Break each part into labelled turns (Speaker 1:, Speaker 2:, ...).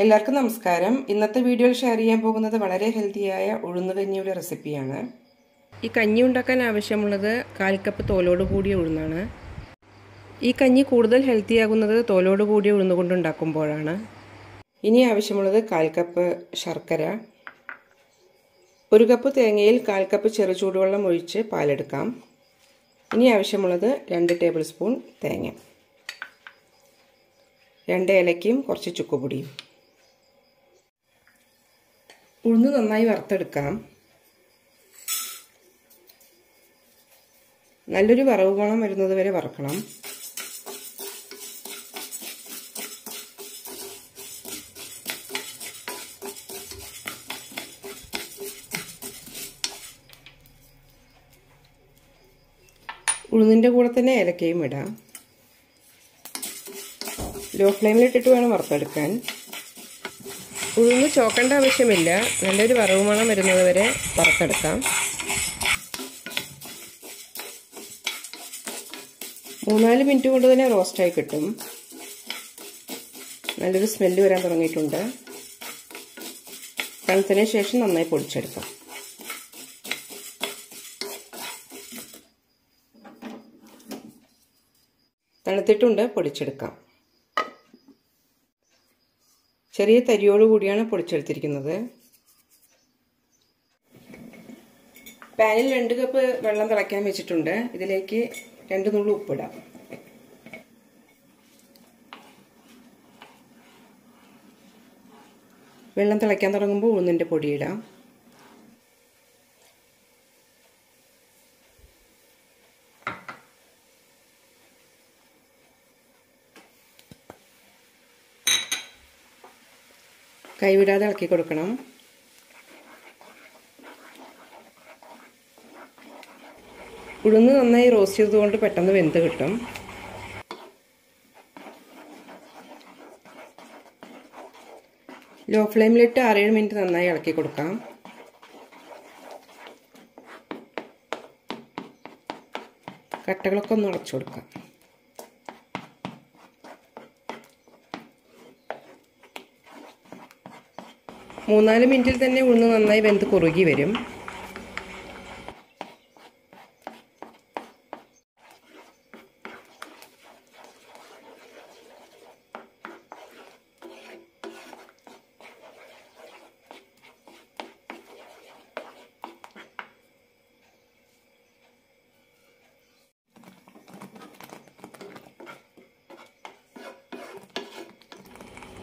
Speaker 1: എല്ലാവർക്കും നമസ്കാരം. ഇന്നത്തെ വീഡിയോയിൽ ഷെയർ ചെയ്യാൻ പോകുന്നത് വളരെ ഹെൽത്തിയായ ഉഴുന്നുകഞ്ഞിയുടെ റെസിപ്പിയാണ്. ഈ കഞ്ഞി ഉണ്ടാക്കാൻ ആവശ്യമുള്ളത് 1/4 കപ്പ് തോലോട് കൂടിയ ഉഴുന്നാണ്. ഈ കഞ്ഞി കൂടുതൽ ഹെൽത്തിയാകുന്നത് തോലോട് കൂടിയ ഉഴുന്ന് കൊണ്ടുണ്ടാക്കുമ്പോഴാണ്. ഇനി ആവശ്യമുള്ളത് 1/4 കപ്പ് ശർക്കര, 1 കപ്പ് തേങ്ങയിൽ 1/4 കപ്പ് ചെറു ചൂടുവെള്ളം ഒഴിച്ച് പാലെടുക്കാം. ഇനി ആവശ്യമുള്ളത് 2 ടേബിൾ സ്പൂൺ തേങ്ങ, 2 ഏലക്കയും കുറച്ച് ചുക്കുപൊടിയും. ഉഴുന്ന് നന്നായി വറുത്തെടുക്കാം. നല്ലൊരു വറവ് മണം വരുന്നത് വരെ വറുക്കണം. ഉഴുന്നിൻ്റെ കൂടെ തന്നെ ഏലക്കയും ഇടാം. ലോ ഫ്ലെയിമിലിട്ടിട്ട് വേണം വറുത്തെടുക്കാൻ. ഉഴുന്ന് ചോക്കേണ്ട ആവശ്യമില്ല, നല്ലൊരു വറവ് മണം വരുന്നത് വരെ വറുത്തെടുക്കാം. 3-4 മിനിറ്റ് കൊണ്ട് തന്നെ റോസ്റ്റായി കിട്ടും. നല്ലൊരു സ്മെല്ല് വരാൻ തുടങ്ങിയിട്ടുണ്ട്. തണുത്തതിന് ശേഷം നന്നായി പൊടിച്ചെടുക്കാം. തണുത്തിട്ടുണ്ട്, പൊടിച്ചെടുക്കാം. ചെറിയ തരിയോടുകൂടിയാണ് പൊടിച്ചെടുത്തിരിക്കുന്നത്. പാനിൽ 2 കപ്പ് വെള്ളം തിളയ്ക്കാൻ വെച്ചിട്ടുണ്ട്. ഇതിലേക്ക് 2 നുള്ളി ഉപ്പിടാം. വെള്ളം തിളയ്ക്കാൻ തുടങ്ങുമ്പോൾ ഉഴുന്നിൻ്റെ പൊടിയിടാം. കൈവിടാതെ ഇളക്കി കൊടുക്കണം. ഉഴുന്ന് നന്നായി റോസ്റ്റ് ചെയ്തുകൊണ്ട് പെട്ടെന്ന് വെന്ത് കിട്ടും. ലോ ഫ്ലെയിമിലിട്ട് 6-7 മിനിറ്റ് നന്നായി ഇളക്കി കൊടുക്കാം. കട്ടകളൊക്കെ ഒന്ന് അടച്ചു കൊടുക്കാം. മൂന്നാല് മിനിറ്റിൽ തന്നെ ഉഴുന്ന് നന്നായി വെന്ത് കുറുകി വരും.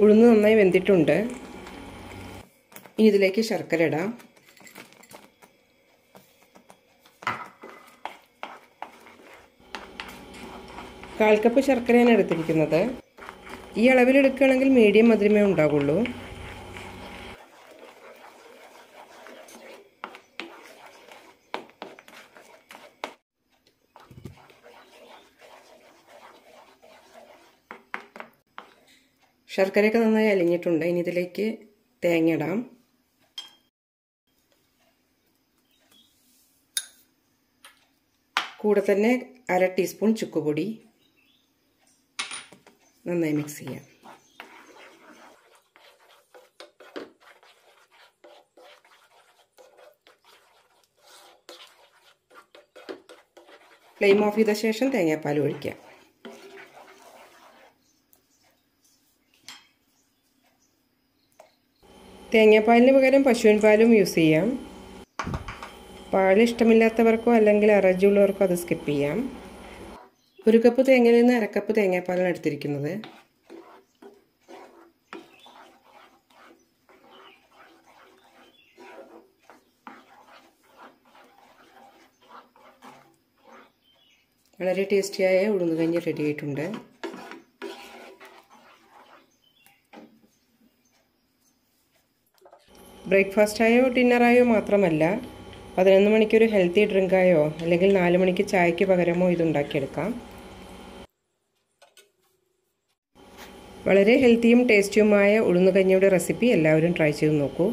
Speaker 1: ഉഴുന്ന് നന്നായി വെന്തിട്ടുണ്ട്. ഇനി ഇതിലേക്ക് ശർക്കര ഇടാം. കാൽ കപ്പ് ശർക്കരയാണ് എടുത്തിരിക്കുന്നത്. ഈ അളവിലെടുക്കുകയാണെങ്കിൽ മീഡിയം മധുരമേ ഉണ്ടാകുള്ളൂ. ശർക്കരയൊക്കെ നന്നായി അലിഞ്ഞിട്ടുണ്ട്. ഇനി ഇതിലേക്ക് തേങ്ങ ഇടാം. കൂടെ തന്നെ 1/2 ടീസ്പൂൺ ചുക്കുപൊടി. നന്നായി മിക്സ് ചെയ്യാം. ഫ്ലെയിം ഓഫ് ചെയ്ത ശേഷം തേങ്ങാപ്പാൽ ഒഴിക്കാം. തേങ്ങാപ്പാലിന് പകരം പശുവിൻ പാലും യൂസ് ചെയ്യാം. പാൽ ഇഷ്ടമില്ലാത്തവർക്കോ അല്ലെങ്കിൽ അലർജി ഉള്ളവർക്കോ അത് സ്കിപ്പ് ചെയ്യാം. 1 കപ്പ് തേങ്ങയിൽ നിന്ന് 1/2 കപ്പ് തേങ്ങാപ്പാലാണ് എടുത്തിരിക്കുന്നത്. വളരെ ടേസ്റ്റിയായ ഉഴുന്നുകഞ്ഞി റെഡി ആയിട്ടുണ്ട്. ബ്രേക്ക്ഫാസ്റ്റായോ ഡിന്നറായോ മാത്രമല്ല, 11 മണിക്കൊരു ഹെൽത്തി ഡ്രിങ്കായോ അല്ലെങ്കിൽ 4 മണിക്ക് ചായയ്ക്ക് പകരമോ ഇതുണ്ടാക്കിയെടുക്കാം. വളരെ ഹെൽത്തിയും ടേസ്റ്റിയുമായ ഉഴുന്നുകഞ്ഞിയുടെ റെസിപ്പി എല്ലാവരും ട്രൈ ചെയ്ത് നോക്കൂ.